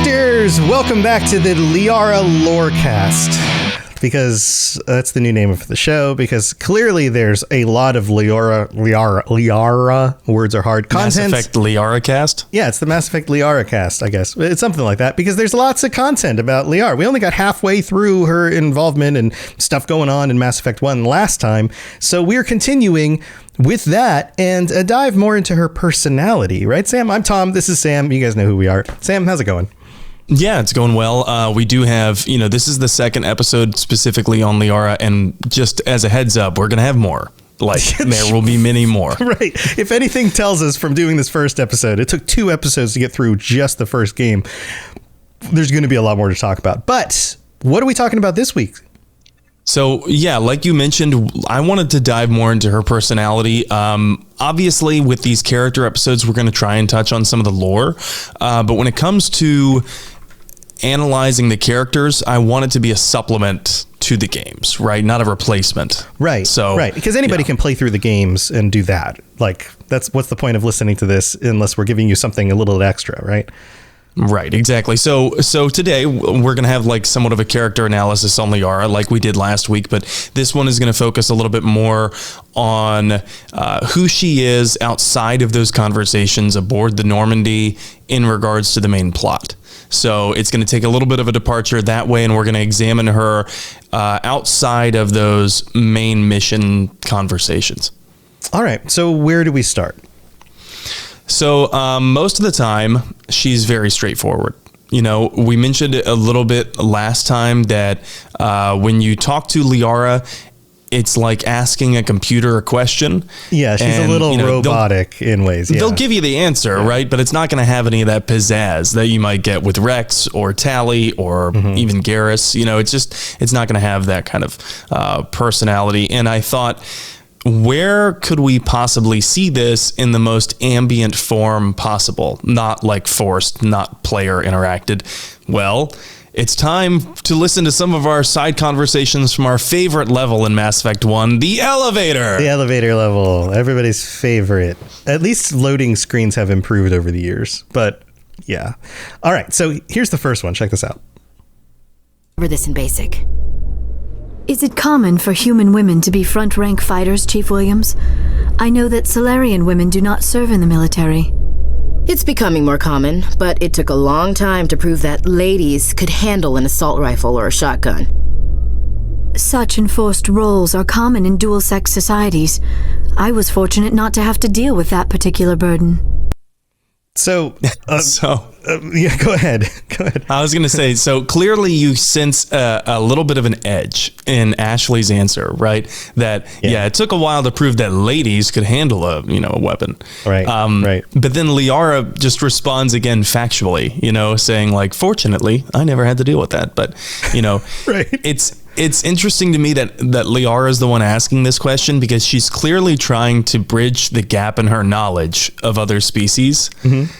Factors! Welcome back to the Liara Lorecast, because that's the new name of the show, because clearly there's a lot of Liara, words are hard, content. Mass Effect Liara cast? Yeah, it's the Mass Effect Liara cast, I guess. It's something like that, because there's lots of content about Liara. We only got halfway through her involvement and stuff going on in Mass Effect 1 last time, so we're continuing with that and dive more into her personality, right, Sam? I'm Tom. This is Sam. You guys know who we are. Sam, how's it going? Yeah, it's going well. We do have, this is the second episode specifically on Liara, and just as a heads up, we're going to have more. Like, there will be many more. Right. If anything tells us from doing this first episode, it took 2 episodes to get through just the first game. There's going to be a lot more to talk about. But what are we talking about this week? So, yeah, like you mentioned, I wanted to dive more into her personality. Obviously, with these character episodes, we're going to try and touch on some of the lore. But when it comes to analyzing the characters, I want it to be a supplement to the games, right? Not a replacement. Right. So, right. Because anybody can play through the games and do that. Like, what's the point of listening to this unless we're giving you something a little extra, right? Right, exactly. So today we're going to have like somewhat of a character analysis on Liara like we did last week, but this one is going to focus a little bit more on who she is outside of those conversations aboard the Normandy in regards to the main plot. So it's going to take a little bit of a departure that way, and we're going to examine her outside of those main mission conversations. All right, so where do we start? So most of the time, she's very straightforward. We mentioned a little bit last time that when you talk to Liara, it's like asking a computer a question. Yeah, she's a little robotic in ways. Yeah. They'll give you the answer, right? But it's not going to have any of that pizzazz that you might get with Rex or Tali or even Garrus. It's not going to have that kind of personality. And I thought, where could we possibly see this in the most ambient form possible? Not like forced, not player interacted. Well, it's time to listen to some of our side conversations from our favorite level in Mass Effect 1, the elevator. The elevator level, everybody's favorite. At least loading screens have improved over the years, but yeah. All right, so here's the first one. Check this out. Cover this in basic. Is it common for human women to be front-rank fighters, Chief Williams? I know that Solarian women do not serve in the military. It's becoming more common, but it took a long time to prove that ladies could handle an assault rifle or a shotgun. Such enforced roles are common in dual-sex societies. I was fortunate not to have to deal with that particular burden. So, yeah, go ahead. I was going to say, so clearly you sense a little bit of an edge in Ashley's answer, right? That, it took a while to prove that ladies could handle a weapon. Right, right. But then Liara just responds again factually, saying like, fortunately, I never had to deal with that. But, right. It's interesting to me that Liara is the one asking this question, because she's clearly trying to bridge the gap in her knowledge of other species. Mm-hmm.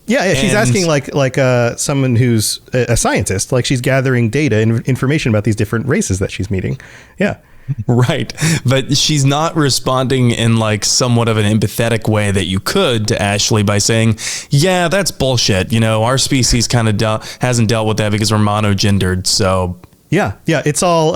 Yeah, she's asking like someone who's a scientist, like she's gathering data and information about these different races that she's meeting. Yeah. Right. But she's not responding in like somewhat of an empathetic way that you could to Ashley by saying, yeah, that's bullshit. Our species kind of hasn't dealt with that because we're monogendered. So Yeah, it's all,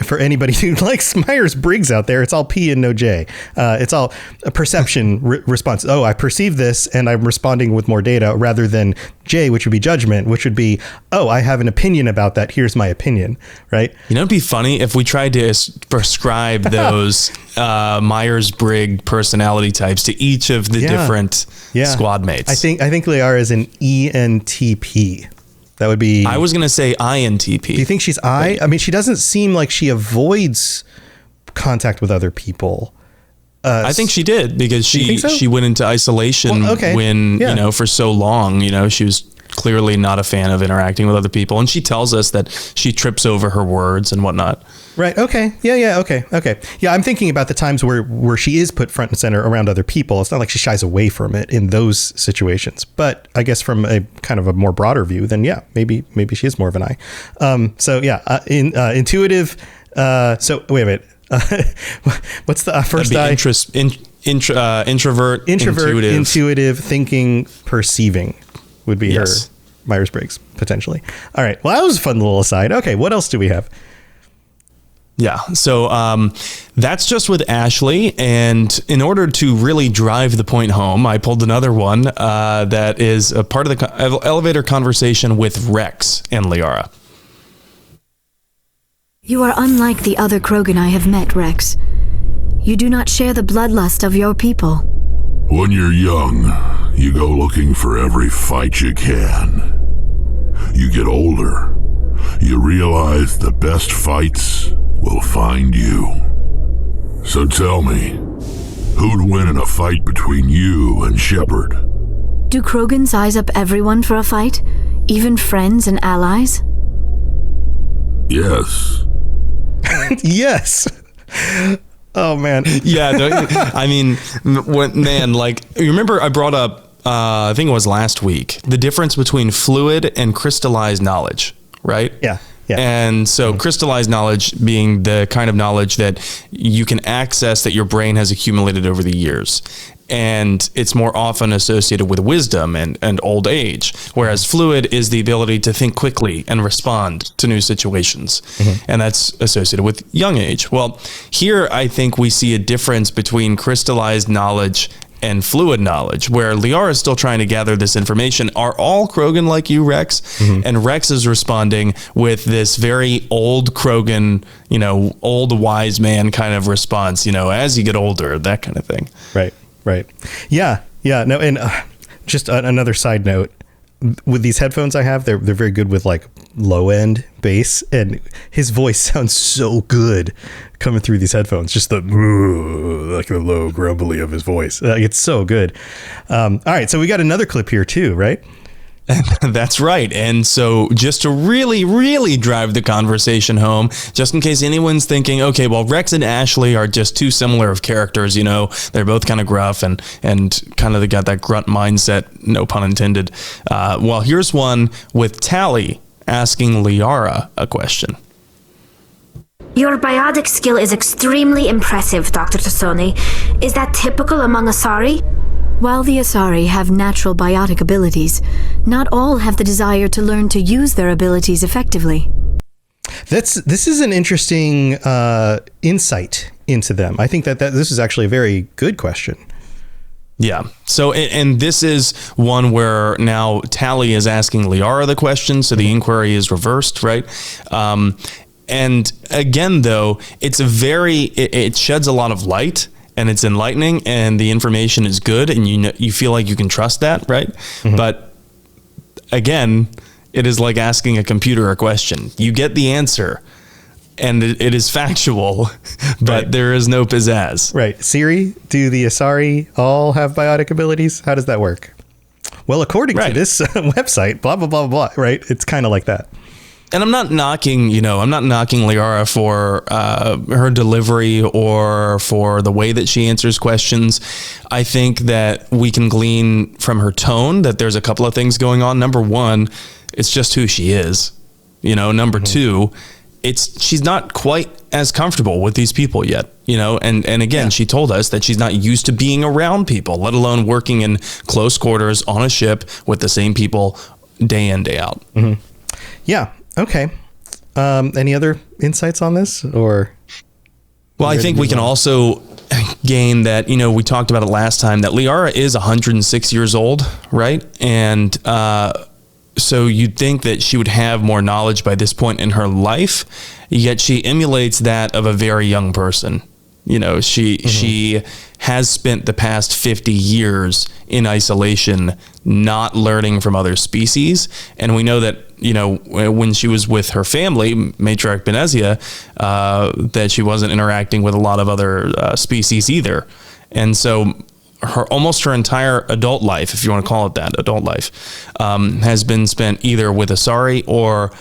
for anybody who likes Myers-Briggs out there, it's all P and no J. It's all a perception response. Oh, I perceive this and I'm responding with more data, rather than J, which would be judgment, which would be, oh, I have an opinion about that. Here's my opinion, right? It'd be funny if we tried to prescribe those Myers-Briggs personality types to each of the different squad mates. I think Liara is an ENTP. That would be... I was going to say INTP. Do you think she's I? I mean, she doesn't seem like she avoids contact with other people. I think she did, because so? she went into isolation when, for so long, she was clearly not a fan of interacting with other people. And she tells us that she trips over her words and whatnot. Right. Okay. Yeah. Okay. Yeah. I'm thinking about the times where she is put front and center around other people. It's not like she shies away from it in those situations, but I guess from a kind of a more broader view, then maybe she is more of an I. Intuitive. So wait a minute. What's the first I? Introvert, intuitive, thinking, perceiving would be her. Myers-Briggs, potentially. All right. Well, that was a fun little aside. Okay, what else do we have? Yeah. So that's just with Ashley. And in order to really drive the point home, I pulled another one that is a part of the elevator conversation with Rex and Liara. You are unlike the other Krogan I have met, Rex. You do not share the bloodlust of your people. When you're young, you go looking for every fight you can. You get older, you realize the best fights will find you. So tell me, who'd win in a fight between you and Shepard? Do Krogan size up everyone for a fight? Even friends and allies? Yes. Yes. Oh, man. Yeah. I mean, like, you remember I brought up, I think it was last week, the difference between fluid and crystallized knowledge, right? Yeah. Yeah. And so crystallized knowledge being the kind of knowledge that you can access that your brain has accumulated over the years. And it's more often associated with wisdom and old age, whereas fluid is the ability to think quickly and respond to new situations. And that's associated with young age. Well, here I think we see a difference between crystallized knowledge and fluid knowledge, where Liara is still trying to gather this information. Are all Krogan like you, Rex? And Rex is responding with this very old Krogan, old wise man kind of response, as you get older, that kind of thing. Right. Yeah. No, and just another side note, with these headphones I have, they're very good with like low end bass, and his voice sounds so good coming through these headphones. Just the low grumbly of his voice. It's so good. All right, so we got another clip here too, right? That's right. And so just to really, really drive the conversation home, just in case anyone's thinking, okay, well, Rex and Ashley are just too similar of characters, they're both kind of gruff and kind of they got that grunt mindset, no pun intended. Well, here's one with Tally asking Liara a question. Your biotic skill is extremely impressive, Dr. Tassoni. Is that typical among Asari? While the Asari have natural biotic abilities, not all have the desire to learn to use their abilities effectively. This is an interesting insight into them. I think that this is actually a very good question. Yeah. So, and this is one where now Tally is asking Liara the question, so the inquiry is reversed, right? And again, though, it sheds a lot of light. And it's enlightening, and the information is good, and you feel like you can trust that, right? But again, it is like asking a computer a question. You get the answer, and it is factual, but there is no pizzazz. Right. Siri, do the Asari all have biotic abilities? How does that work? Well, according to this website, blah, blah, blah, blah, right? It's kind of like that. And I'm not knocking Liara for her delivery or for the way that she answers questions. I think that we can glean from her tone that there's a couple of things going on. Number one, it's just who she is. Number two, she's not quite as comfortable with these people yet. And again, she told us that she's not used to being around people, let alone working in close quarters on a ship with the same people day in, day out. Yeah. Okay. Any other insights on this, or? Well, I think we can also gain that, we talked about it last time, that Liara is 106 years old, right? And so you'd think that she would have more knowledge by this point in her life, yet she emulates that of a very young person. She has spent the past 50 years in isolation, not learning from other species. And we know that, when she was with her family, Matriarch Benezia, that she wasn't interacting with a lot of other species either. And so almost her entire adult life, if you want to call it that, adult life, has been spent either with Asari or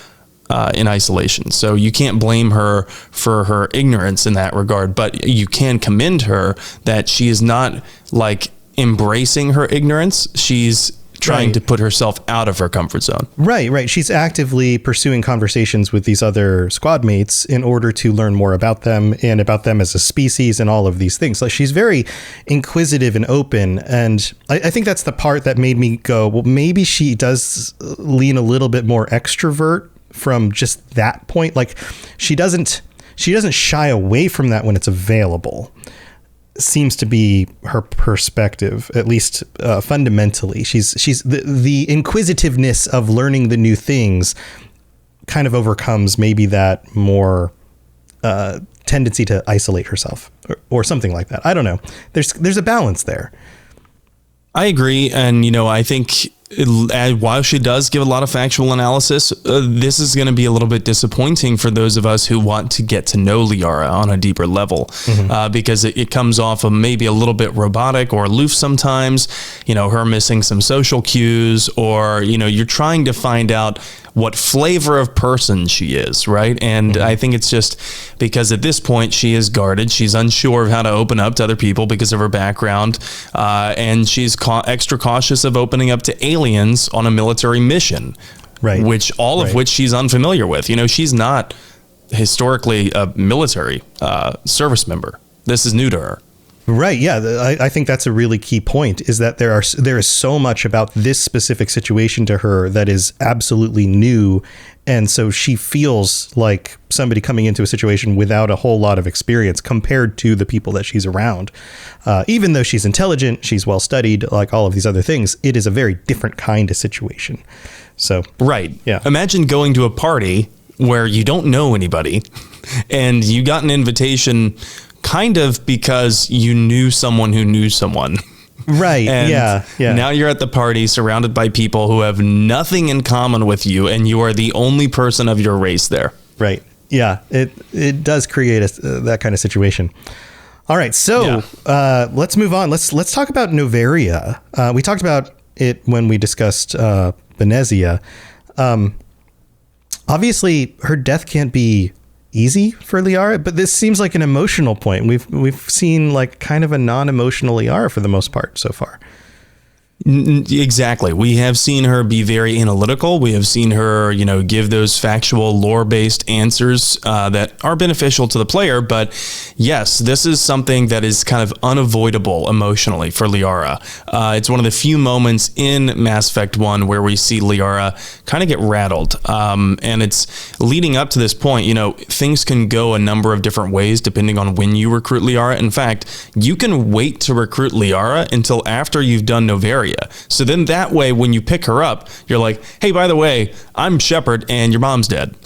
in isolation. So you can't blame her for her ignorance in that regard, but you can commend her that she is not like embracing her ignorance. She's trying to put herself out of her comfort zone. Right. She's actively pursuing conversations with these other squad mates in order to learn more about them and about them as a species and all of these things. Like, she's very inquisitive and open. And I think that's the part that made me go, well, maybe she does lean a little bit more extrovert from just that point. Like, she doesn't shy away from that when it's available. Seems to be her perspective, at least fundamentally. She's the inquisitiveness of learning the new things kind of overcomes maybe that more tendency to isolate herself or something like that. I don't know. There's a balance there. I agree. And, I think while she does give a lot of factual analysis, this is going to be a little bit disappointing for those of us who want to get to know Liara on a deeper level, because it comes off of maybe a little bit robotic or aloof sometimes, her missing some social cues, or, you're trying to find out what flavor of person she is, right? And I think it's just because at this point she is guarded. She's unsure of how to open up to other people because of her background, and she's extra cautious of opening up to aliens on a military mission, right? Which she's unfamiliar with. She's not historically a military service member. This is new to her. Right. Yeah. I think that's a really key point, is that there is so much about this specific situation to her that is absolutely new. And so she feels like somebody coming into a situation without a whole lot of experience compared to the people that she's around. Even though she's intelligent, she's well studied, like all of these other things, it is a very different kind of situation. So. Right. Yeah. Imagine going to a party where you don't know anybody and you got an invitation kind of because you knew someone who knew someone. Right. And yeah. Now you're at the party surrounded by people who have nothing in common with you, and you are the only person of your race there. Right. Yeah. It does create that kind of situation. All right. So let's move on. Let's talk about Noveria. We talked about it when we discussed Venezia. Obviously, her death can't be easy for Liara, but this seems like an emotional point. We've seen like kind of a non-emotional Liara for the most part so far. Exactly. We have seen her be very analytical. We have seen her, give those factual lore-based answers that are beneficial to the player. But yes, this is something that is kind of unavoidable emotionally for Liara. It's one of the few moments in Mass Effect 1 where we see Liara kind of get rattled. And it's leading up to this point, things can go a number of different ways depending on when you recruit Liara. In fact, you can wait to recruit Liara until after you've done Noveria. So then that way, when you pick her up, you're like, hey, by the way, I'm Shepard and your mom's dead.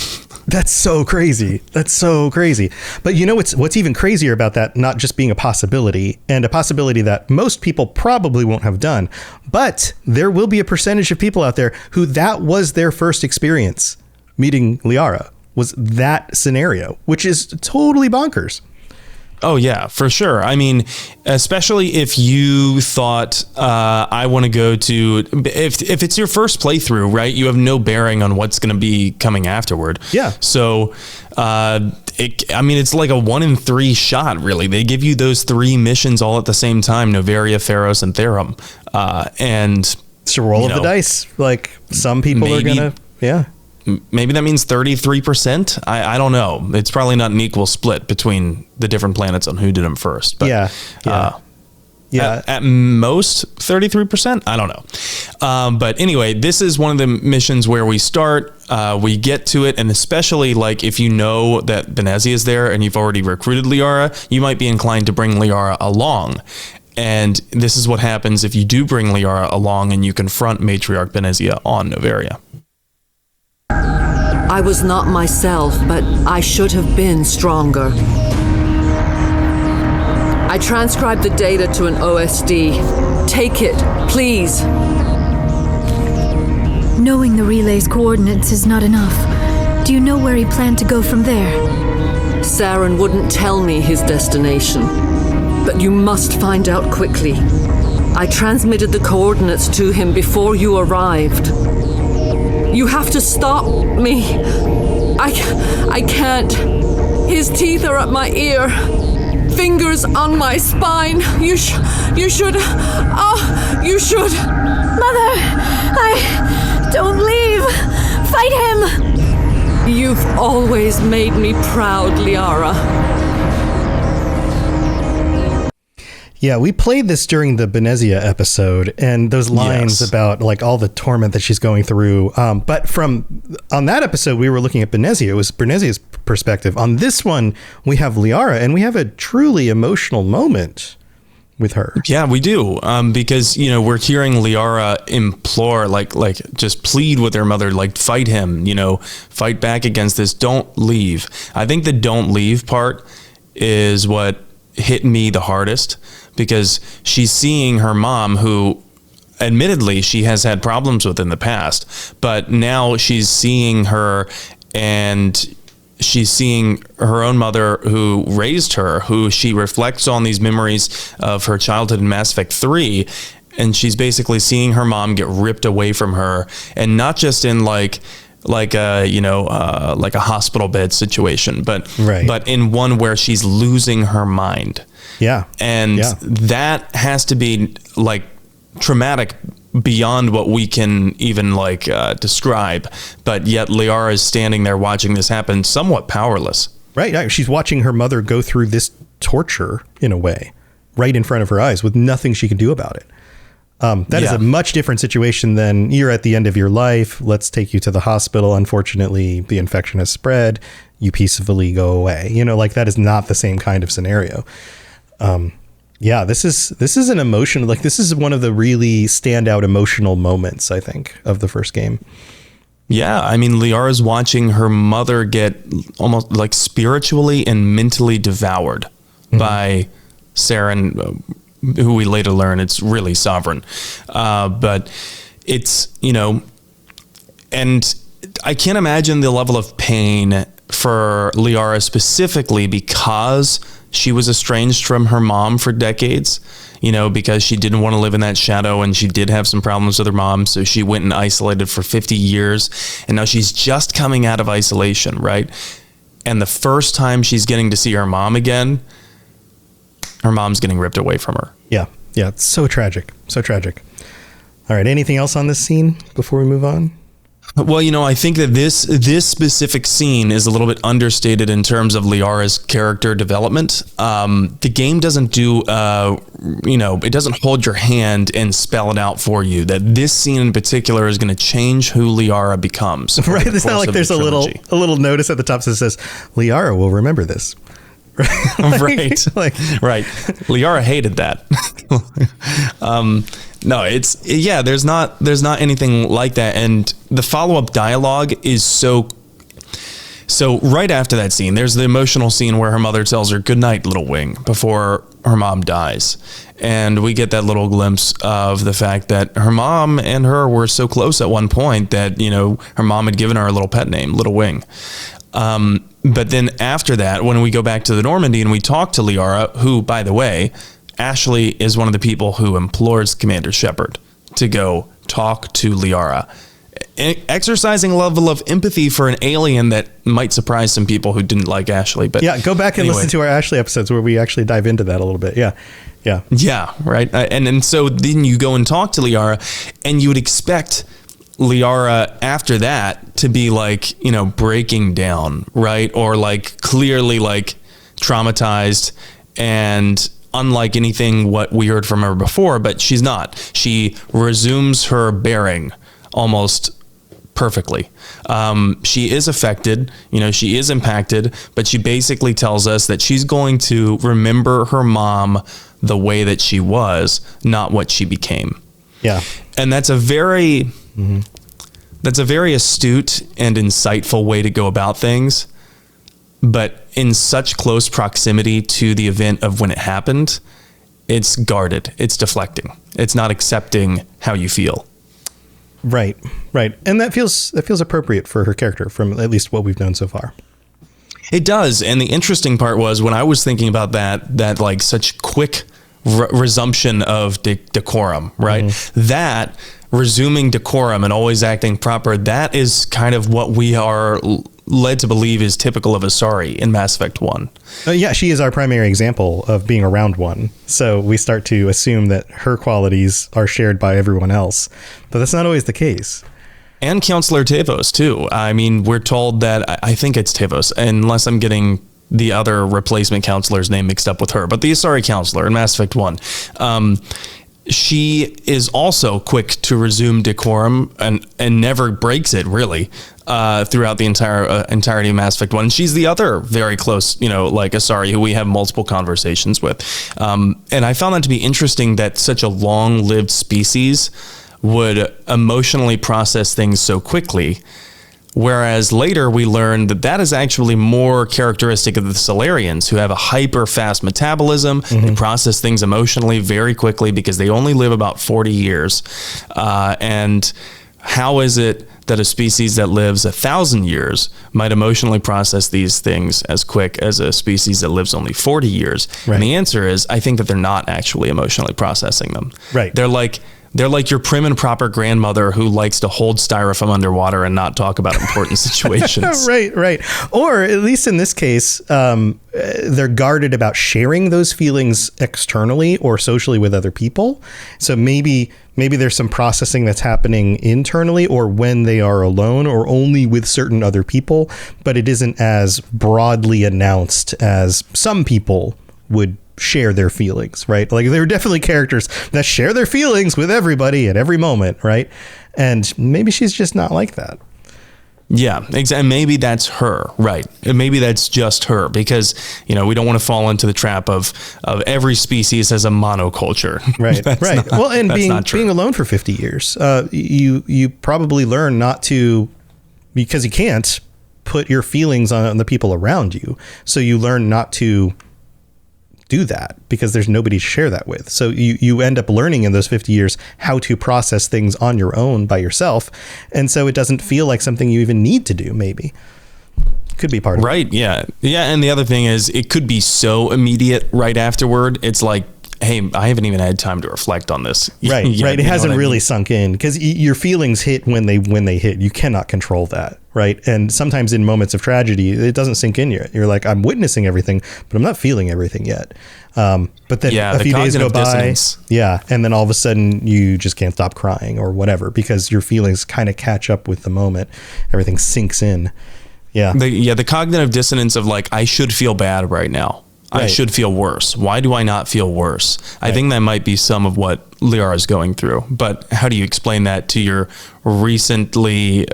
That's so crazy. But what's even crazier about that, not just being a possibility, and a possibility that most people probably won't have done, but there will be a percentage of people out there who that was their first experience meeting Liara, was that scenario, which is totally bonkers. Oh, yeah, for sure. I mean, especially if you thought, I want to go to, if it's your first playthrough, right, you have no bearing on what's going to be coming afterward. Yeah. So, it's like a 1 in 3 shot, really. They give you those 3 missions all at the same time, Noveria, Theros, and Therum. And it's a roll of the dice. Like, some people are going to, maybe that means 33%. I don't know. It's probably not an equal split between the different planets on who did them first. But at most 33%. I don't know. But anyway, this is one of the missions where we start, we get to it. And especially like if you know that Venezia is there and you've already recruited Liara, you might be inclined to bring Liara along. And this is what happens if you do bring Liara along and you confront Matriarch Venezia on Noveria. I was not myself, but I should have been stronger. I transcribed the data to an OSD. Take it, please. Knowing the relay's coordinates is not enough. Do you know where he planned to go from there? Saren wouldn't tell me his destination, but you must find out quickly. I transmitted the coordinates to him before you arrived. You have to stop me. I can't. His teeth are at my ear. Fingers on my spine. You should. You should. Mother! Don't leave! Fight him! You've always made me proud, Liara. Yeah, we played this during the Benezia episode, and those lines about like all the torment that she's going through. But on that episode, we were looking at Benezia. It was Benezia's perspective. On this one, we have Liara, and we have a truly emotional moment with her. Yeah, we do. Because, we're hearing Liara implore, like just plead with her mother, like fight him, fight back against this. Don't leave. I think the don't leave part is what hit me the hardest, because she's seeing her mom, who admittedly she has had problems with in the past, but now she's seeing her, and she's seeing her own mother who raised her, who she reflects on these memories of her childhood in Mass Effect 3. And she's basically seeing her mom get ripped away from her, and not just in like a hospital bed situation, but in one where she's losing her mind. Yeah. And that has to be like traumatic beyond what we can even describe. But yet Liara is standing there watching this happen, somewhat powerless. Right. She's watching her mother go through this torture in a way, right in front of her eyes, with nothing she can do about it. That is a much different situation than you're at the end of your life. Let's take you to the hospital. Unfortunately, the infection has spread. You peacefully go away. That is not the same kind of scenario. This is an emotion. This is one of the really standout emotional moments, I think, of the first game. Yeah, I mean, Liara's watching her mother get almost like spiritually and mentally devoured by Saren, who we later learn it's really Sovereign. But it's, and I can't imagine the level of pain for Liara specifically, because she was estranged from her mom for decades, because she didn't want to live in that shadow, and she did have some problems with her mom. So she went and isolated for 50 years. And now she's just coming out of isolation, right? And the first time she's getting to see her mom again, her mom's getting ripped away from her. Yeah. Yeah. It's so tragic. So tragic. All right. Anything else on this scene before we move on? Well, I think that this specific scene is a little bit understated in terms of Liara's character development. The game doesn't do, it doesn't hold your hand and spell it out for you that this scene in particular is going to change who Liara becomes. Right. It's not like there's a little notice at the top that says Liara will remember this. Right. Liara hated that. No, there's not anything like that. And the follow-up dialogue is so right after that scene, there's the emotional scene where her mother tells her, "Good night, little wing," before her mom dies. And we get that little glimpse of the fact that her mom and her were so close at one point that, her mom had given her a little pet name, Little Wing. But then after that, when we go back to the Normandy and we talk to Liara, who, by the way, Ashley is one of the people who implores Commander Shepard to go talk to Liara, exercising a level of empathy for an alien that might surprise some people who didn't like Ashley. But yeah, go back and listen to our Ashley episodes where we actually dive into that a little bit. Yeah, right. And so then you go and talk to Liara, and you would expect Liara after that to be breaking down, right? Or clearly traumatized and unlike anything what we heard from her before, but she's not. She resumes her bearing almost perfectly. She is affected, she is impacted, but she basically tells us that she's going to remember her mom the way that she was, not what she became. Yeah. And that's a very astute and insightful way to go about things. But in such close proximity to the event of when it happened, it's guarded, it's deflecting, it's not accepting how you feel. Right. And that feels appropriate for her character from at least what we've known so far. It does. And the interesting part was when I was thinking about that such quick resumption of decorum, right? That resuming decorum and always acting proper, that is kind of what we are led to believe is typical of Asari in Mass Effect 1. Yeah, she is our primary example of being around one. So we start to assume that her qualities are shared by everyone else. But that's not always the case. And Counselor Tavos, too. I mean, we're told that, I think it's Tavos, unless I'm getting the other replacement counselor's name mixed up with her. But the Asari counselor in Mass Effect 1, she is also quick to resume decorum and never breaks it, really, throughout the entirety of Mass Effect 1. And she's the other very close, like Asari, who we have multiple conversations with. And I found that to be interesting that such a long-lived species would emotionally process things so quickly. Whereas later we learned that is actually more characteristic of the Solarians, who have a hyper fast metabolism. They process things emotionally very quickly because they only live about 40 years. And how is it that a species that lives 1,000 years might emotionally process these things as quick as a species that lives only 40 years? Right. And the answer is, I think that they're not actually emotionally processing them. Right. They're like your prim and proper grandmother who likes to hold styrofoam underwater and not talk about important situations. Right. Or at least in this case, they're guarded about sharing those feelings externally or socially with other people. So maybe there's some processing that's happening internally or when they are alone or only with certain other people, but it isn't as broadly announced as some people would share their feelings, right? Like there are definitely characters that share their feelings with everybody at every moment, right? And maybe she's just not like that. Yeah, exactly. Maybe that's her, right? And maybe that's just her because, we don't want to fall into the trap of every species has a monoculture. Right, right. Well, and being alone for 50 years, you probably learn not to, because you can't put your feelings on the people around you. So you learn not to do that because there's nobody to share that with. So you end up learning in those 50 years how to process things on your own by yourself. And so it doesn't feel like something you even need to do, maybe. Could be part of it. Right, yeah. Yeah, and the other thing is it could be so immediate right afterward. It's like, hey, I haven't even had time to reflect on this. Right, right. It hasn't really sunk in because your feelings hit when they hit. You cannot control that, right? And sometimes in moments of tragedy, it doesn't sink in yet. You're like, I'm witnessing everything, but I'm not feeling everything yet. But then a few days go by, dissonance. And then all of a sudden you just can't stop crying or whatever because your feelings kind of catch up with the moment. Everything sinks in. Yeah. The cognitive dissonance of like, I should feel bad right now. Right. I should feel worse. Why do I not feel worse? Right. I think that might be some of what Liara is going through. But how do you explain that to your recently,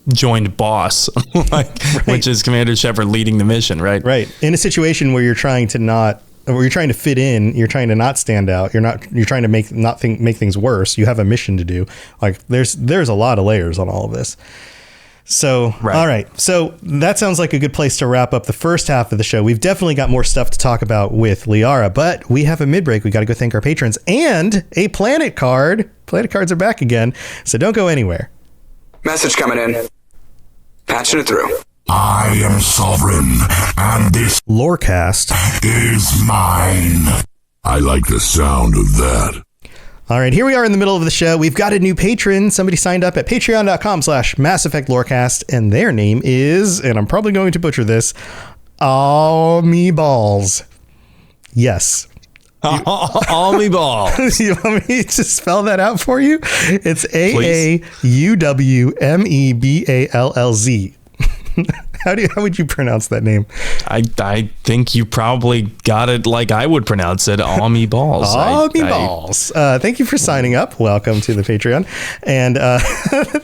joined boss, which is Commander Shepard leading the mission, right? Right. In a situation where you're trying to fit in, you're trying to not stand out. You're trying to make things worse. You have a mission to do. Like there's a lot of layers on all of this. So, right. All right. So that sounds like a good place to wrap up the first half of the show. We've definitely got more stuff to talk about with Liara, but we have a mid-break. We got to go thank our patrons and a planet card. Planet cards are back again, so don't go anywhere. Message coming in. Patching it through. I am sovereign, and this Lorecast is mine. I like the sound of that. All right, here we are in the middle of the show. We've got a new patron. Somebody signed up at patreon.com/Mass Effect Lorecast, and their name is, and I'm probably going to butcher this, Me Balls. Yes. Me Balls. You want me to spell that out for you? It's AAUWMEBALLZ. How would you pronounce that name? I think you probably got it like I would pronounce it. Me Balls. Me Balls. Thank you for signing up. Welcome to the Patreon. And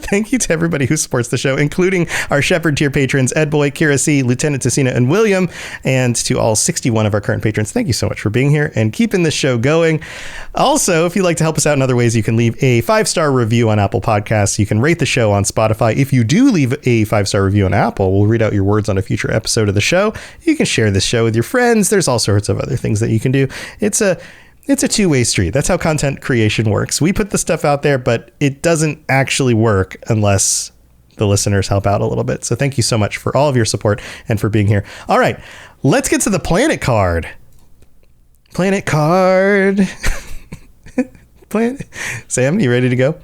thank you to everybody who supports the show, including our Shepherd tier patrons, Ed Boy, Kira C, Lieutenant Tessina, and William. And to all 61 of our current patrons, thank you so much for being here and keeping this show going. Also, if you'd like to help us out in other ways, you can leave a 5-star review on Apple Podcasts. You can rate the show on Spotify. If you do leave a 5-star review on Apple, we'll read out your words on a future episode of the show. You can share this show with your friends. There's all sorts of other things that you can do. It's a two-way street. That's how content creation works. We put the stuff out there, but it doesn't actually work unless the listeners help out a little bit. So thank you so much for all of your support and for being here. All right, let's get to the planet card. Planet card. Sam, you ready to go?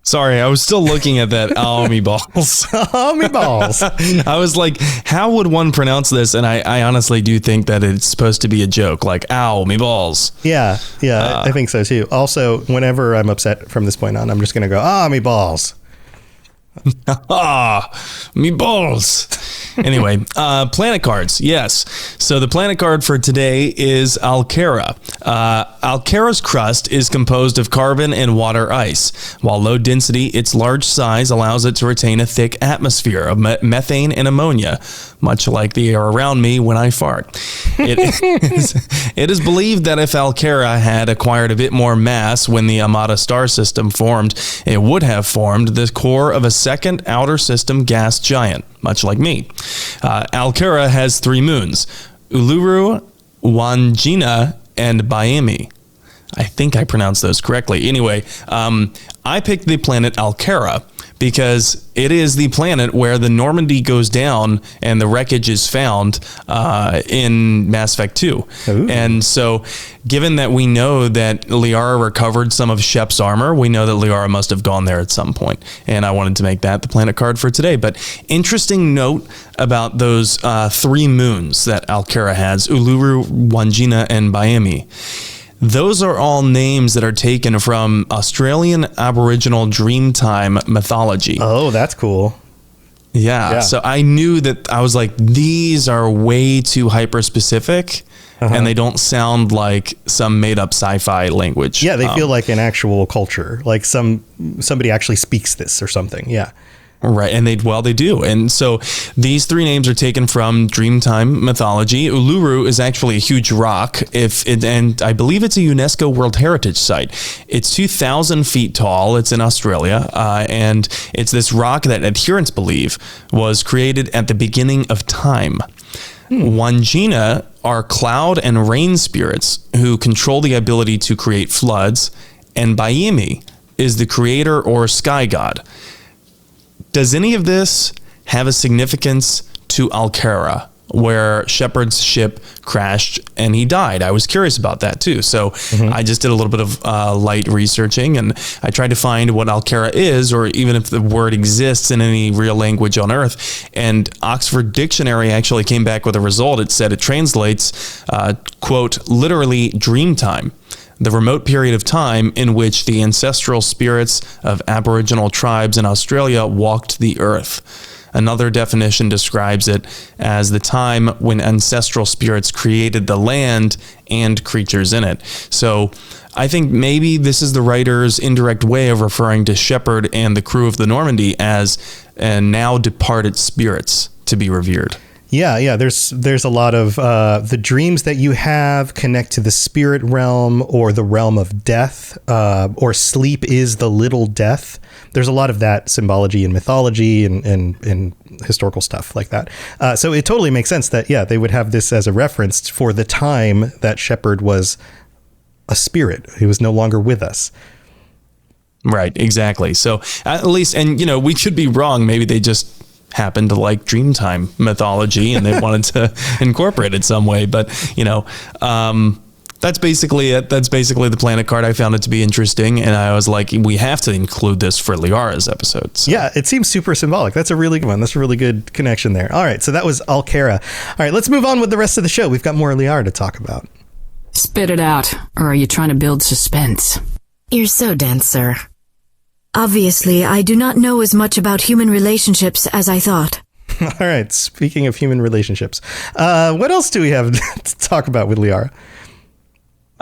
Sorry, I was still looking at that me balls. Me balls. I was like, how would one pronounce this? And I honestly do think that it's supposed to be a joke, like, ow, me balls. Yeah, I think so too. Also, whenever I'm upset from this point on, I'm just going to go, me balls. Me balls. Anyway, planet cards. Yes. So the planet card for today is Alcara. Alcara's crust is composed of carbon and water ice. While low density, its large size allows it to retain a thick atmosphere of methane and ammonia, much like the air around me when I fart. It is believed that if Alcara had acquired a bit more mass when the Amata star system formed, it would have formed the core of a second outer system gas giant, much like me. Alcara has 3 moons, Uluru, Wandjina, and Baimi. I think I pronounced those correctly. Anyway, I picked the planet Alcara because it is the planet where the Normandy goes down and the wreckage is found in Mass Effect 2. Ooh. And so, given that we know that Liara recovered some of Shep's armor, we know that Liara must have gone there at some point. And I wanted to make that the planet card for today. But interesting note about those 3 moons that Alcara has, Uluru, Wandjina, and Baimi. Those are all names that are taken from Australian Aboriginal Dreamtime mythology. Oh, that's cool. Yeah. So I knew that. I was like, these are way too hyper-specific, and they don't sound like some made-up sci-fi language. Yeah, they feel like an actual culture, like somebody actually speaks this or something. Yeah. Right, and they do. And so these 3 names are taken from Dreamtime mythology. Uluru is actually a huge rock, and I believe it's a UNESCO World Heritage Site. It's 2,000 feet tall. It's in Australia, and it's this rock that adherents believe was created at the beginning of time. Wandjina are cloud and rain spirits who control the ability to create floods, and Baimi is the creator or sky god. Does any of this have a significance to Alcara, where Shepard's ship crashed and he died? I was curious about that too. So I just did a little bit of light researching, and I tried to find what Alcara is, or even if the word exists in any real language on Earth. And Oxford Dictionary actually came back with a result. It said it translates, quote, literally dreamtime. The remote period of time in which the ancestral spirits of Aboriginal tribes in Australia walked the earth. Another definition describes it as the time when ancestral spirits created the land and creatures in it. So I think maybe this is the writer's indirect way of referring to Shepard and the crew of the Normandy as now departed spirits to be revered. Yeah. There's a lot of the dreams that you have connect to the spirit realm or the realm of death, or sleep is the little death. There's a lot of that symbology in mythology and historical stuff like that. So it totally makes sense that, they would have this as a reference for the time that Shepard was a spirit. He was no longer with us. Right, exactly. So at least, and we could be wrong. Maybe they just happened to like Dreamtime mythology and they wanted to incorporate it some way. But, that's basically it. That's basically the planet card. I found it to be interesting, and I was like, we have to include this for Liara's episode. So. Yeah, it seems super symbolic. That's a really good one. That's a really good connection there. All right, so that was Alcara. All right, let's move on with the rest of the show. We've got more Liara to talk about. Spit it out, or are you trying to build suspense? You're so dense, sir. Obviously, I do not know as much about human relationships as I thought. All right, speaking of human relationships, what else do we have to talk about with Liara?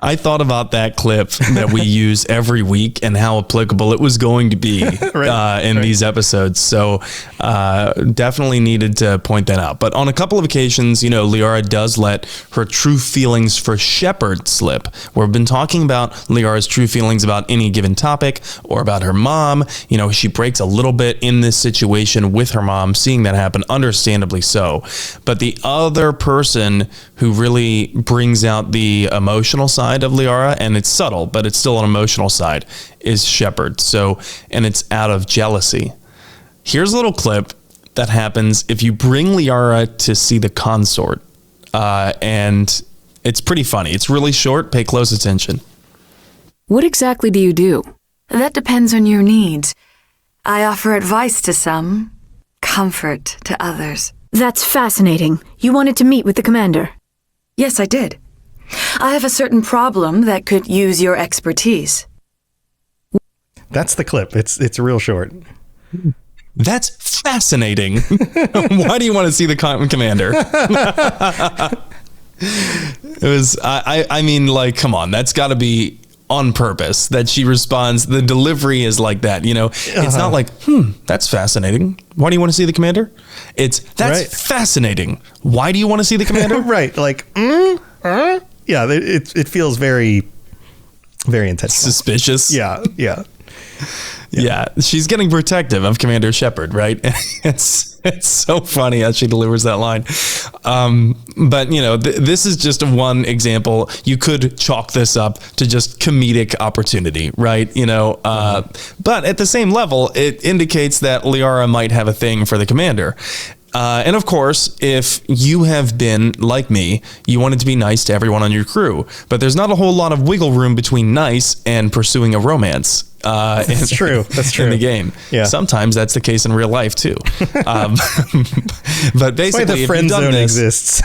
I thought about that clip that we use every week and how applicable it was going to be in these episodes. So definitely needed to point that out. But on a couple of occasions, Liara does let her true feelings for Shepard slip. We've been talking about Liara's true feelings about any given topic or about her mom. She breaks a little bit in this situation with her mom, seeing that happen, understandably so. But the other person who really brings out the emotional side of Liara, and it's subtle, but it's still an emotional side, is Shepard. So, and it's out of jealousy. Here's a little clip that happens if you bring Liara to see the consort, and it's pretty funny. It's really short. Pay close attention. What exactly do you do? That depends on your needs. I offer advice to some, comfort to others. That's fascinating. You wanted to meet with the commander. Yes, I did. I have a certain problem that could use your expertise. That's the clip. It's real short. That's fascinating. Why do you want to see the commander? It was, I mean, like, come on, that's got to be on purpose that she responds. The delivery is like that, you know. It's not like, that's fascinating. Why do you want to see the commander? That's right. Fascinating. Why do you want to see the commander? Right. Like, yeah, it feels very, very intense. Suspicious. Yeah. Yeah, she's getting protective of Commander Shepard, right? It's so funny as she delivers that line. But, you know, this is just one example. You could chalk this up to just comedic opportunity, right? You know, but at the same level, it indicates that Liara might have a thing for the commander. And of course, if you have been, like me, you wanted to be nice to everyone on your crew, but there's not a whole lot of wiggle room between nice and pursuing a romance. That's true. In the game. Yeah. Sometimes that's the case in real life too. But basically, the friend zone exists.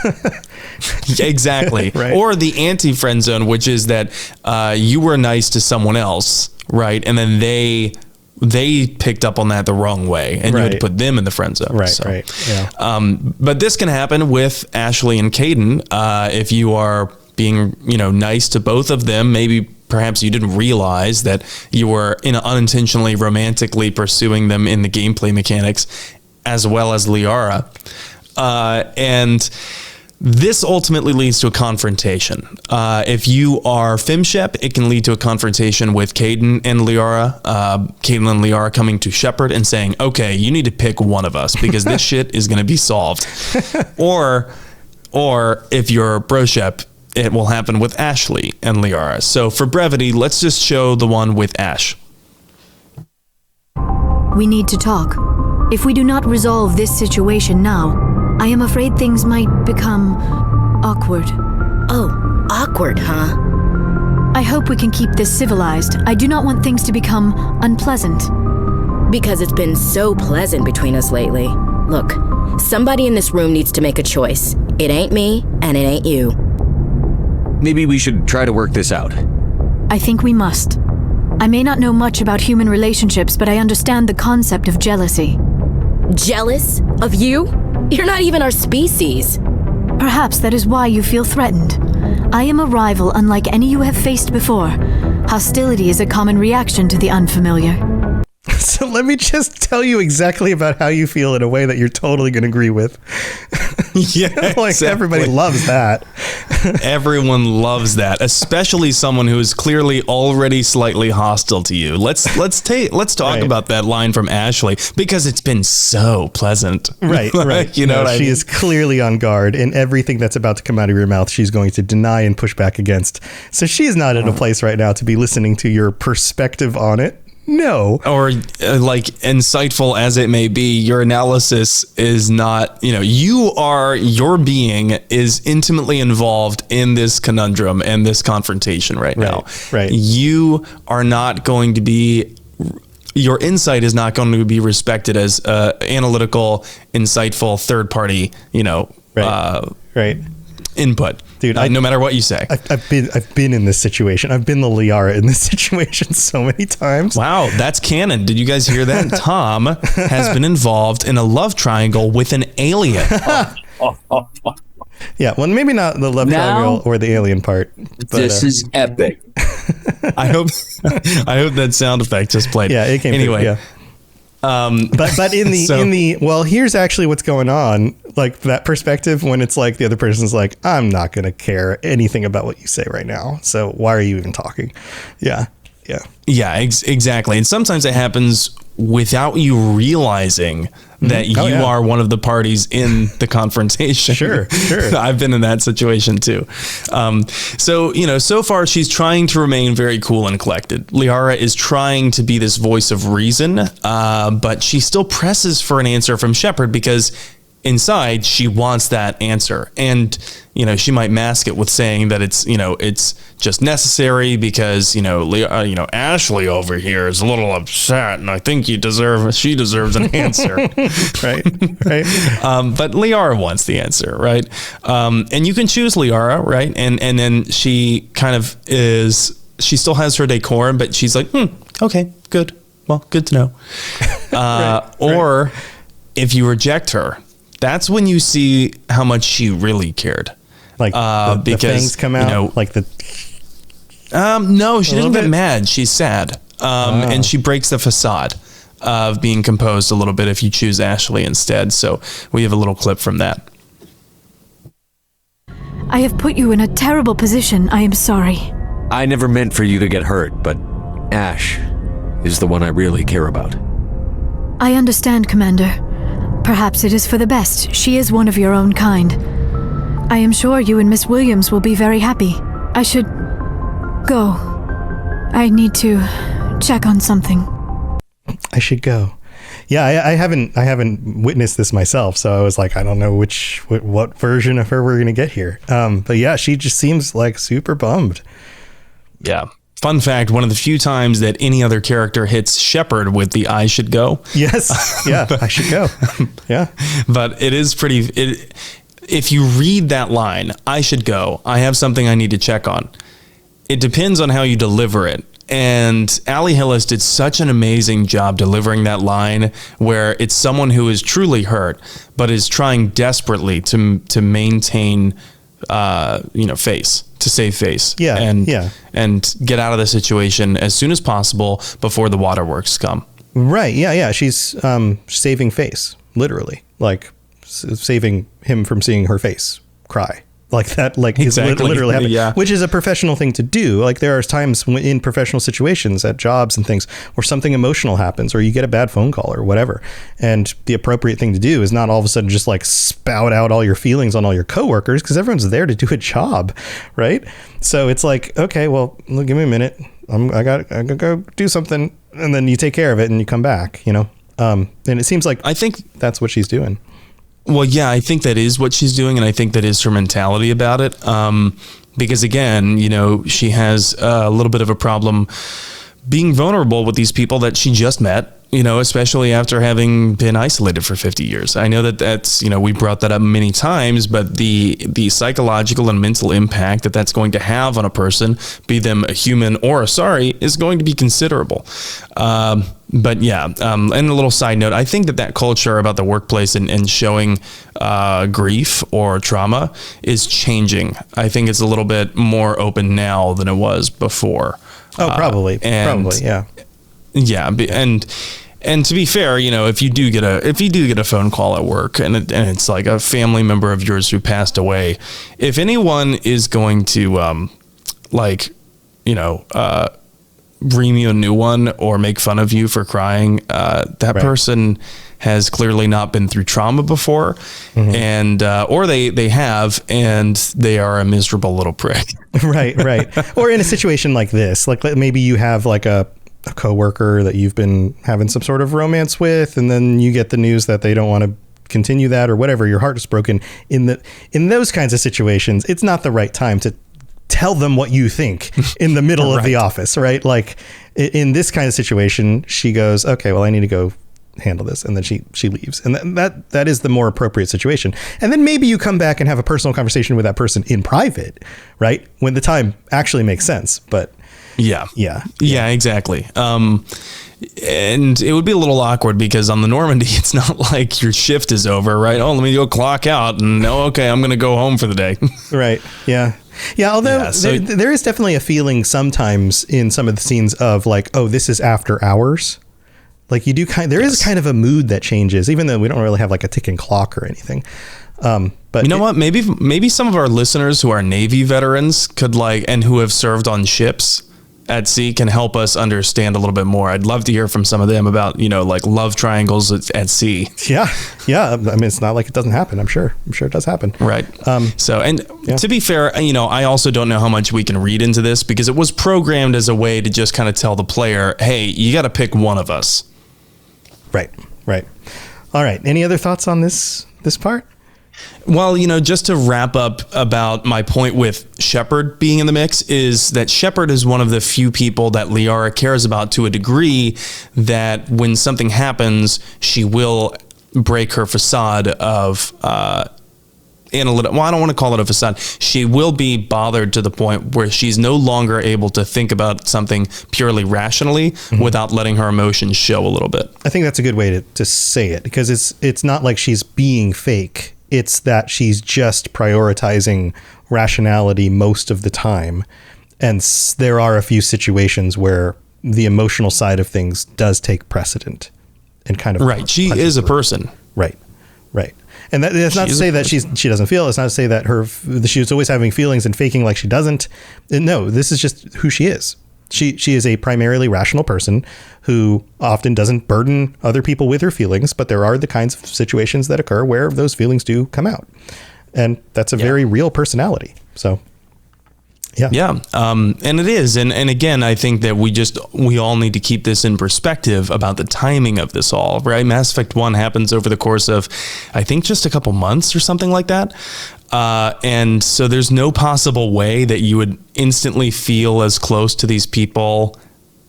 Exactly. Right. Or the anti-friend zone, which is that you were nice to someone else, right? And then they picked up on that the wrong way, and you had to put them in the friend zone. Right. Right. Yeah. But this can happen with Ashley and Caden if you are being, you know, nice to both of them. Maybe perhaps you didn't realize that you were unintentionally romantically pursuing them in the gameplay mechanics, as well as Liara. And this ultimately leads to a confrontation. If you are FemShep, it can lead to a confrontation with Caden and Liara. Caden and Liara coming to Shepard and saying, okay, you need to pick one of us because this shit is going to be solved. Or if you're BroShep, it will happen with Ashley and Liara. So for brevity, let's just show the one with Ash. We need to talk. If we do not resolve this situation now, I am afraid things might become awkward. Oh, awkward, huh? I hope we can keep this civilized. I do not want things to become unpleasant. Because it's been so pleasant between us lately. Look, somebody in this room needs to make a choice. It ain't me, and it ain't you. Maybe we should try to work this out. I think we must. I may not know much about human relationships, but I understand the concept of jealousy. Jealous? Of you? You're not even our species. Perhaps that is why you feel threatened. I am a rival unlike any you have faced before. Hostility is a common reaction to the unfamiliar. So let me just tell you exactly about how you feel in a way that you're totally going to agree with. Yeah, like exactly. Everybody loves that. Everyone loves that, especially someone who is clearly already slightly hostile to you. Let's talk about that line from Ashley because it's been so pleasant. Right. You know, what I mean? Is clearly on guard, and everything that's about to come out of your mouth, she's going to deny and push back against. So she's not in a place right now to be listening to your perspective on it. No. Or like insightful as it may be, your analysis is not, you know, your being is intimately involved in this conundrum and this confrontation right now. Right. You are not going to be, your insight is not going to be respected as analytical, insightful, third party, you know, input. Dude, no matter what you say. I've been in this situation. I've been the Liara in this situation so many times. Wow, that's canon. Did you guys hear that? Tom has been involved in a love triangle with an alien. Yeah, well, maybe not the love triangle or the alien part. But, this is epic. I hope that sound effect just played. Yeah, it came anyway. Through, yeah. But in the well, here's actually what's going on, like that perspective when it's like the other person's like, I'm not going to care anything about what you say right now. So why are you even talking? Yeah. Exactly. And sometimes it happens without you realizing that you are one of the parties in the confrontation. Sure. I've been in that situation too. So, you know, so far she's trying to remain very cool and collected. Liara is trying to be this voice of reason, but she still presses for an answer from Shepard because inside, she wants that answer. And, she might mask it with saying that it's, it's just necessary because, Ashley over here is a little upset and I think she deserves an answer. Right. But Liara wants the answer, right? And you can choose Liara, right? And then she kind of she still has her decorum, but she's like, okay, good. Well, good to know. Or if you reject her, that's when you see how much she really cared. Like the fangs come out, like the. No, she doesn't get mad. She's sad, and she breaks the facade of being composed a little bit if you choose Ashley instead. So we have a little clip from that. I have put you in a terrible position. I am sorry. I never meant for you to get hurt, but Ash is the one I really care about. I understand, Commander. Perhaps it is for the best. She is one of your own kind. I am sure you and Miss Williams will be very happy. I should go. I need to check on something. I should go. Yeah, I haven't witnessed this myself, so I was like, I don't know what version of her we're gonna get here. But yeah, she just seems like super bummed. Yeah. Fun fact, one of the few times that any other character hits Shepard with the I should go. Yes. Yeah, I should go. Yeah. But it is if you read that line, I should go, I have something I need to check on. It depends on how you deliver it. And Ali Hillis did such an amazing job delivering that line where it's someone who is truly hurt, but is trying desperately to maintain, face. To save face, and get out of the situation as soon as possible before the waterworks come. Right? Yeah. She's saving face, literally, like saving him from seeing her face cry like that. Like exactly. Is literally happening, yeah. Which is a professional thing to do. Like there are times in professional situations at jobs and things where something emotional happens, or you get a bad phone call or whatever, and the appropriate thing to do is not all of a sudden just like spout out all your feelings on all your coworkers, because everyone's there to do a job, right? So it's like, okay, well, give me a minute. I gotta go do something, and then you take care of it and you come back, and it seems like I think that's what she's doing. Well, yeah, I think that is what she's doing, and I think that is her mentality about it. Because again, she has a little bit of a problem being vulnerable with these people that she just met, especially after having been isolated for 50 years. I know that's, we brought that up many times, but the psychological and mental impact that's going to have on a person, be them a human or a Sari, is going to be considerable. But yeah, and a little side note, I think that culture about the workplace and showing grief or trauma is changing. I think it's a little bit more open now than it was before. Oh, probably, yeah. Yeah, and to be fair, if you do get a phone call at work and it's like a family member of yours who passed away, if anyone is going to ream you a new one or make fun of you for crying, that person has clearly not been through trauma before, and or they have, and they are a miserable little prick. Right. Or in a situation like this, like maybe you have like a coworker that you've been having some sort of romance with, and then you get the news that they don't want to continue that or whatever. Your heart is broken. In those kinds of situations, it's not the right time to tell them what you think in the middle of the office, right? Like in this kind of situation, she goes, okay, well, I need to go handle this. And then she leaves. And that is the more appropriate situation. And then maybe you come back and have a personal conversation with that person in private, right? When the time actually makes sense. But yeah, exactly. And it would be a little awkward because on the Normandy, it's not like your shift is over, right? Oh, let me go clock out and okay, I'm going to go home for the day. Right. Yeah. Yeah, although there is definitely a feeling sometimes in some of the scenes of like, oh, this is after hours. Like you do there is kind of a mood that changes, even though we don't really have like a ticking clock or anything. But you know what? Maybe some of our listeners who are Navy veterans could and who have served on ships at sea can help us understand a little bit more. I'd love to hear from some of them about, love triangles at sea. Yeah. I mean, it's not like it doesn't happen. I'm sure it does happen. Right. To be fair, I also don't know how much we can read into this because it was programmed as a way to just kind of tell the player, hey, you got to pick one of us. Right. All right. Any other thoughts on this this part? Well, just to wrap up about my point with Shepard being in the mix is that Shepard is one of the few people that Liara cares about to a degree that when something happens, she will break her facade of analytical. Well, I don't want to call it a facade. She will be bothered to the point where she's no longer able to think about something purely rationally without letting her emotions show a little bit. I think that's a good way to say it, because it's not like she's being fake. It's that she's just prioritizing rationality most of the time. And there are a few situations where the emotional side of things does take precedent and kind of. Right. She is a person. Right. And that's not to say that she doesn't feel. It's not to say that she was always having feelings and faking like she doesn't. No, this is just who she is. She is a primarily rational person who often doesn't burden other people with her feelings, but there are the kinds of situations that occur where those feelings do come out. And that's a very real personality. So, yeah. Yeah. And it is. And again, I think that we all need to keep this in perspective about the timing of this all, right? Mass Effect 1 happens over the course of, I think, just a couple months or something like that. And so there's no possible way that you would instantly feel as close to these people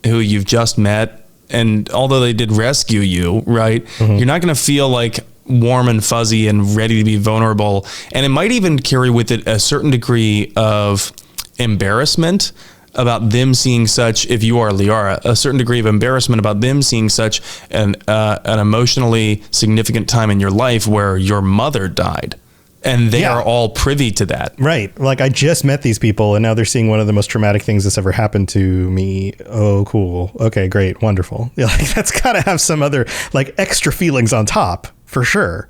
who you've just met. And although they did rescue you, right, you're not going to feel like warm and fuzzy and ready to be vulnerable. And it might even carry with it a certain degree of embarrassment about them seeing such, if you are Liara, a certain degree of embarrassment about them seeing such an emotionally significant time in your life where your mother died. And they are all privy to that. Right. Like, I just met these people and now they're seeing one of the most traumatic things that's ever happened to me. Oh, cool. Okay, great. Wonderful. Yeah, like, that's got to have some other like extra feelings on top for sure.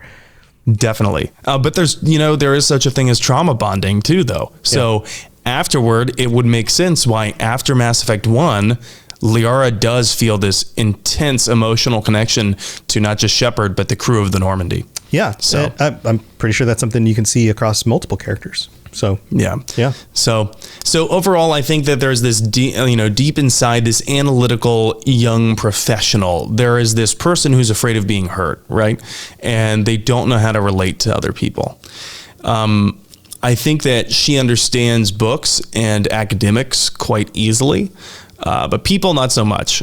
Definitely. But there is such a thing as trauma bonding too, though. So afterward, it would make sense why after Mass Effect 1, Liara does feel this intense emotional connection to not just Shepard, but the crew of the Normandy. Yeah. So I'm pretty sure that's something you can see across multiple characters. So, yeah. So overall, I think that there's this deep inside this analytical young professional, there is this person who's afraid of being hurt, right? And they don't know how to relate to other people. I think that she understands books and academics quite easily, but people not so much.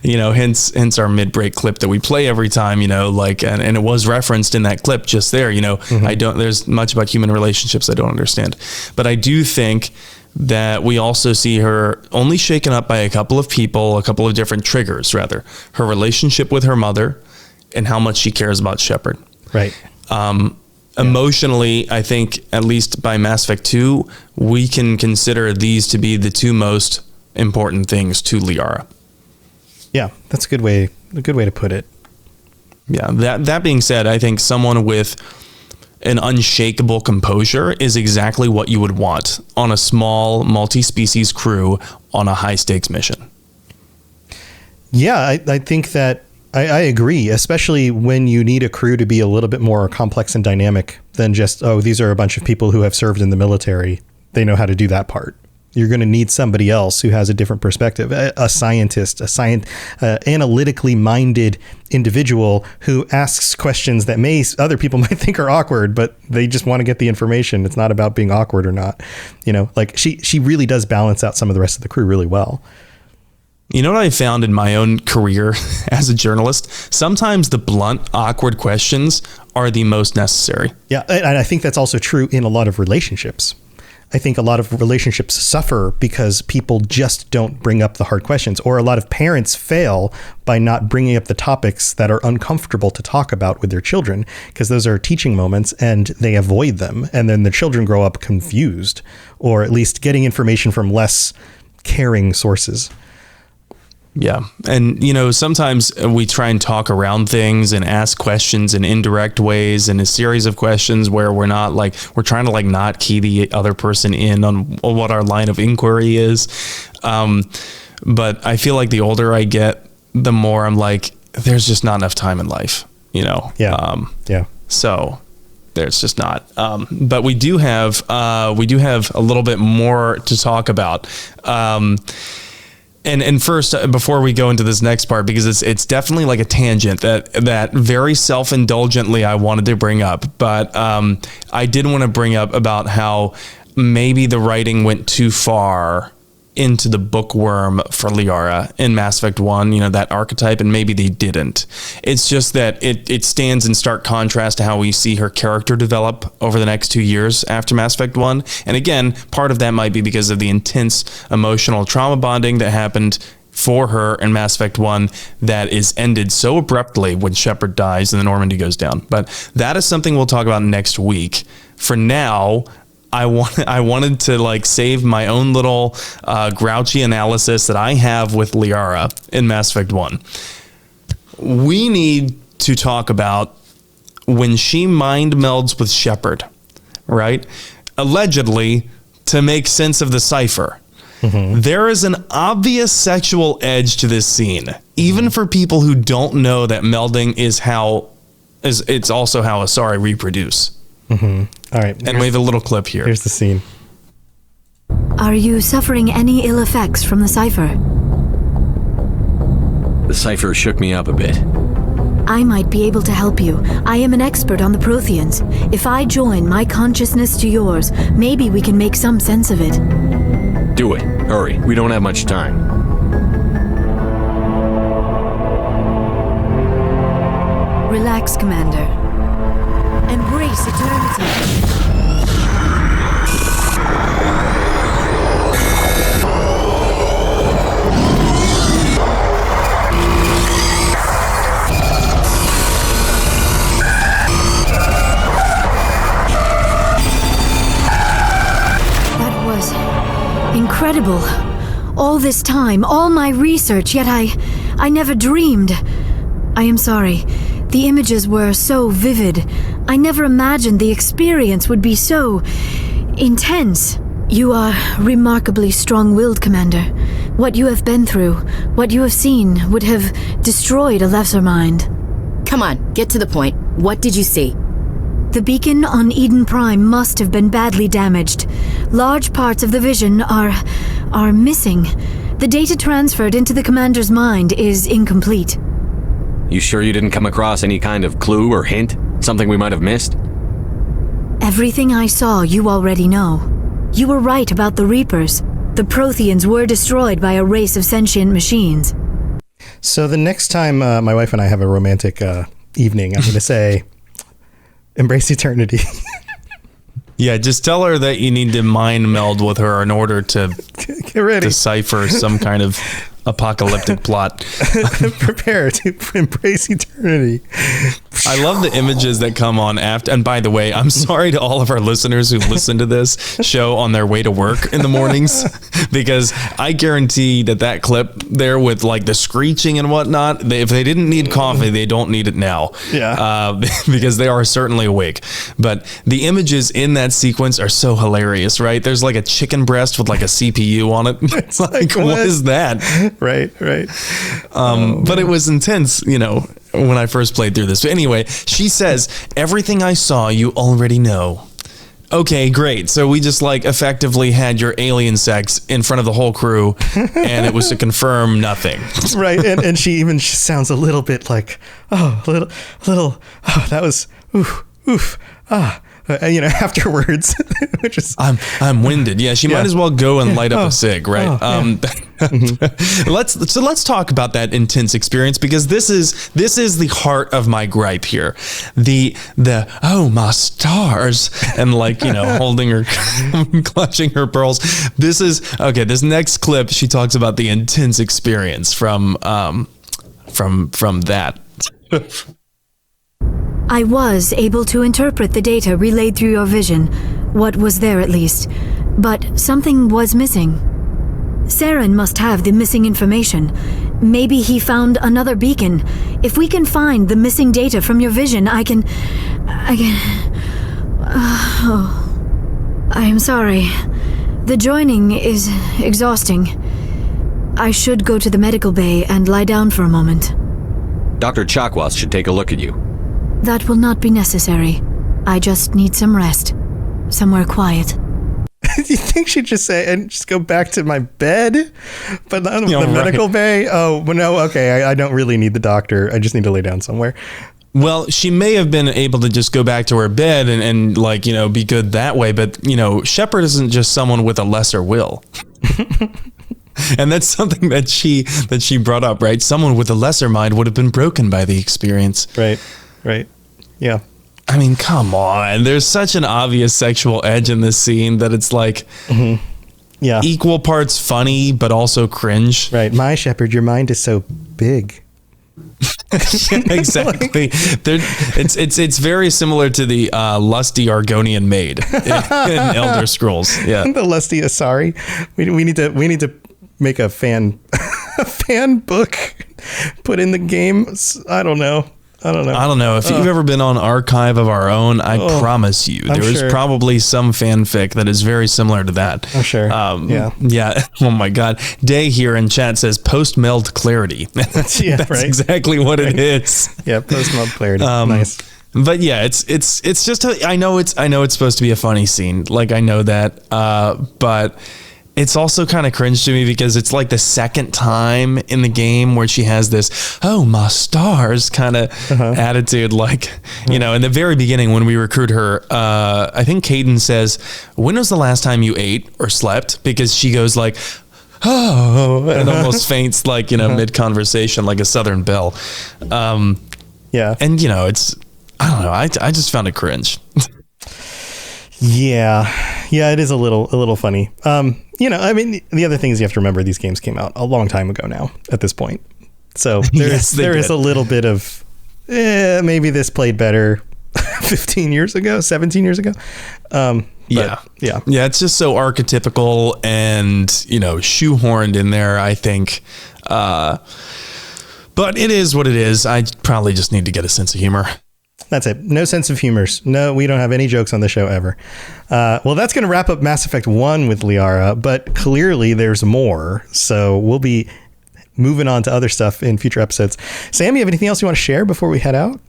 Hence our mid-break clip that we play every time. And it was referenced in that clip just there. There's much about human relationships I don't understand, but I do think that we also see her only shaken up by a couple of different triggers, rather her relationship with her mother and how much she cares about Shepard. Right. Emotionally, I think, at least by Mass Effect 2, we can consider these to be the two most important things to Liara. Yeah, that's a good way to put it. Yeah, that being said, I think someone with an unshakable composure is exactly what you would want on a small multi-species crew on a high-stakes mission. Yeah, I think that I agree, especially when you need a crew to be a little bit more complex and dynamic than just, these are a bunch of people who have served in the military. They know how to do that part. You're going to need somebody else who has a different perspective, a scientist, analytically minded individual who asks questions that other people might think are awkward, but they just want to get the information. It's not about being awkward or not. Like she really does balance out some of the rest of the crew really well. You know what I found in my own career as a journalist? Sometimes the blunt, awkward questions are the most necessary. Yeah, and I think that's also true in a lot of relationships. I think a lot of relationships suffer because people just don't bring up the hard questions, or a lot of parents fail by not bringing up the topics that are uncomfortable to talk about with their children, because those are teaching moments and they avoid them. And then the children grow up confused, or at least getting information from less caring sources. Yeah. And, sometimes we try and talk around things and ask questions in indirect ways and a series of questions where we're trying to not key the other person in on what our line of inquiry is. But I feel like the older I get, the more I'm like, there's just not enough time in life, Yeah. So there's just not. But we do have a little bit more to talk about. And first, before we go into this next part, because it's definitely like a tangent that very self-indulgently I wanted to bring up, but I did want to bring up about how maybe the writing went too far into the bookworm for Liara in Mass Effect 1, that archetype, and maybe they didn't. It's just that it stands in stark contrast to how we see her character develop over the next 2 years after Mass Effect 1. And again, part of that might be because of the intense emotional trauma bonding that happened for her in Mass Effect 1 that is ended so abruptly when Shepard dies and the Normandy goes down. But that is something we'll talk about next week. For now, I wanted to save my own little grouchy analysis that I have with Liara in Mass Effect 1. We need to talk about when she mind melds with Shepard, right? Allegedly, to make sense of the cipher. Mm-hmm. There is an obvious sexual edge to this scene, even for people who don't know that melding it's also how Asari reproduce. Mm-hmm. All right. And we have a little clip here. Here's the scene. Are you suffering any ill effects from the cipher? The cipher shook me up a bit. I might be able to help you. I am an expert on the Protheans. If I join my consciousness to yours, maybe we can make some sense of it. Do it. Hurry. We don't have much time. Relax, Commander. Embrace eternity. That was incredible. All this time, all my research, yet I never dreamed. I am sorry. The images were so vivid. I never imagined the experience would be so intense. You are remarkably strong-willed, Commander. What you have been through, what you have seen, would have destroyed a lesser mind. Come on, get to the point. What did you see? The beacon on Eden Prime must have been badly damaged. Large parts of the vision are missing. The data transferred into the Commander's mind is incomplete. You sure you didn't come across any kind of clue or hint? Something we might have missed? Everything I saw you already know. You were right about the Reapers. The Protheans were destroyed by a race of sentient machines. So the next time my wife and I have a romantic evening, I'm going to say, embrace eternity. Yeah, just tell her that you need to mind meld with her in order to decipher some kind of apocalyptic plot. Prepare to embrace eternity. I love the images that come on after. And by the way, I'm sorry to all of our listeners who listen to this show on their way to work in the mornings, because I guarantee that clip there with the screeching and whatnot, if they didn't need coffee, they don't need it now. Yeah. Because they are certainly awake. But the images in that sequence are so hilarious, right? There's a chicken breast with a CPU on it. It's what is that? Right. But it was intense, when I first played through this. But anyway, she says, everything I saw, you already know. Okay, great. So we just effectively had your alien sex in front of the whole crew, and it was to confirm nothing. Right. And she sounds a little bit that was, oof, afterwards, which is I'm winded. Yeah, she might as well go and light up a cig, right? Let's talk about that intense experience, because this is the heart of my gripe here. The oh my stars, and holding her, clutching her pearls. This next clip, she talks about the intense experience from that. I was able to interpret the data relayed through your vision, what was there at least, but something was missing. Saren must have the missing information. Maybe he found another beacon. If we can find the missing data from your vision, I can... I am sorry. The joining is exhausting. I should go to the medical bay and lie down for a moment. Dr. Chakwas should take a look at you. That will not be necessary. I just need some rest. Somewhere quiet. you think she'd just say, and just go back to my bed? But the medical bay? Oh, well, no, okay, I don't really need the doctor. I just need to lay down somewhere. Well, she may have been able to just go back to her bed and like, be good that way. But, Shepard isn't just someone with a lesser will. And that's something that she brought up, right? Someone with a lesser mind would have been broken by the experience. Right. Yeah. I mean, come on. There's such an obvious sexual edge in this scene that it's like equal parts funny, but also cringe. Right. My Shepard, your mind is so big. Exactly. It's very similar to the lusty Argonian maid in Elder Scrolls. Yeah. The lusty Asari. We need to make a fan book, put in the game. I don't know. If you've ever been on Archive of Our Own, I promise you, there is probably some fanfic that is very similar to that. I'm sure. Yeah. Oh my God. Day here in chat says post-meld clarity. That's exactly what it is. Yeah. Post-meld clarity. Nice. But yeah, it's just, I know it's supposed to be a funny scene. Like I know that, but it's also kind of cringe to me because it's like the second time in the game where she has this, oh, my stars kind of attitude. Like, in the very beginning when we recruit her, I think Caden says, when was the last time you ate or slept? Because she goes like, oh, and almost faints like, mid-conversation like a Southern belle. Yeah. And, it's, I don't know. I just found it cringe. Yeah, it is a little funny. I mean, the other thing is you have to remember these games came out a long time ago now at this point. So there is a little bit of, maybe this played better 15 years ago, 17 years ago. Yeah. It's just so archetypical and, shoehorned in there, I think. But it is what it is. I probably just need to get a sense of humor. That's it. No sense of humors. No, we don't have any jokes on the show ever. Well, that's going to wrap up Mass Effect 1 with Liara, but clearly there's more. So we'll be moving on to other stuff in future episodes. Sam, you have anything else you want to share before we head out?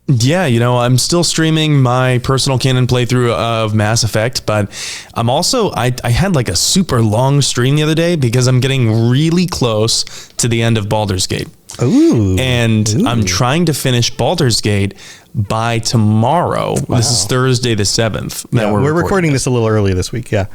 Yeah, I'm still streaming my personal canon playthrough of Mass Effect, but I'm also, I had like a super long stream the other day because I'm getting really close to the end of Baldur's Gate. And I'm trying to finish Baldur's Gate by tomorrow. Wow. This is Thursday the 7th. We're recording this a little early this week. Yeah.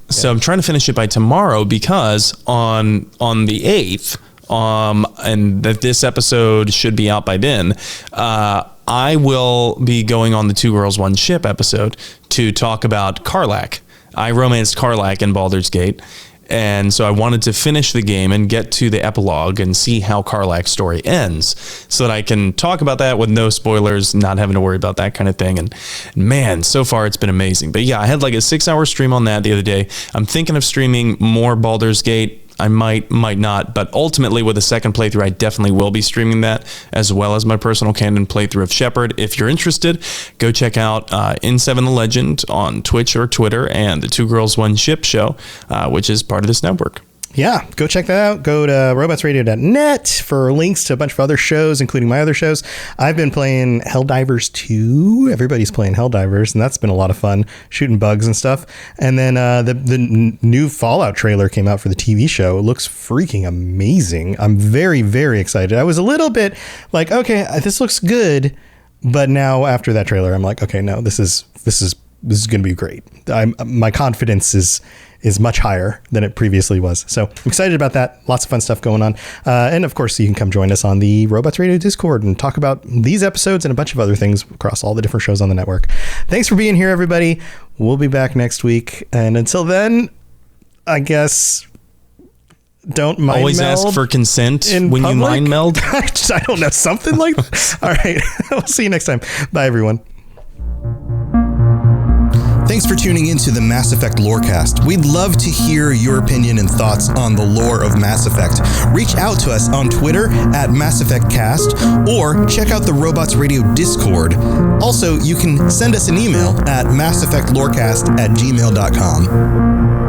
So I'm trying to finish it by tomorrow because on the 8th, and that this episode should be out by then, I will be going on the Two Girls, One Ship episode to talk about Karlach. I romanced Karlach in Baldur's Gate. And so I wanted to finish the game and get to the epilogue and see how Karlach's story ends so that I can talk about that with no spoilers, not having to worry about that kind of thing. And man, so far it's been amazing. But yeah, I had like a 6-hour stream on that the other day. I'm thinking of streaming more Baldur's Gate. I might not, but ultimately with a second playthrough, I definitely will be streaming that as well as my personal canon playthrough of Shepard. If you're interested, go check out N7 The Legend on Twitch or Twitter and the Two Girls, One Ship show, which is part of this network. Yeah, go check that out. Go to robotsradio.net for links to a bunch of other shows, including my other shows. I've been playing Helldivers 2. Everybody's playing Helldivers, and that's been a lot of fun, shooting bugs and stuff. And then the new Fallout trailer came out for the TV show. It looks freaking amazing. I'm very, very excited. I was a little bit like, okay, this looks good. But now after that trailer, I'm like, okay, no, this is going to be great. My confidence is much higher than it previously was. So I'm excited about that. Lots of fun stuff going on. And of course, you can come join us on the Robots Radio Discord and talk about these episodes and a bunch of other things across all the different shows on the network. Thanks for being here, everybody. We'll be back next week. And until then, I guess don't mind always meld ask for consent when public? you mind meld. I don't know, something like that. All right. We'll see you next time. Bye, everyone. Thanks for tuning into the Mass Effect Lorecast. We'd love to hear your opinion and thoughts on the lore of Mass Effect. Reach out to us on Twitter at Mass Effect Cast or check out the Robots Radio Discord. Also, you can send us an email at masseffectlorecast@gmail.com.